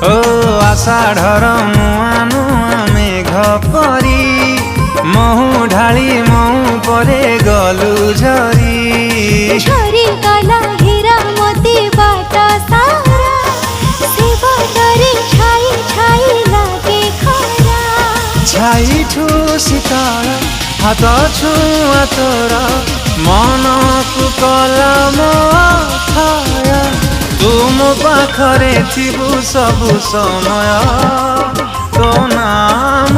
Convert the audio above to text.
ओ आषाढ़र नुआ नुआ मेघ परी महु ढाली महु परे गलु झरी झरी गला हीरा मोती बाट सारा से बाटरे छाई छाई लागे खरा छाई ठू शीतल हाथ छुआ तोर मन को कला मोथाया तुम पाखरे थिबु सबु समय तो नाम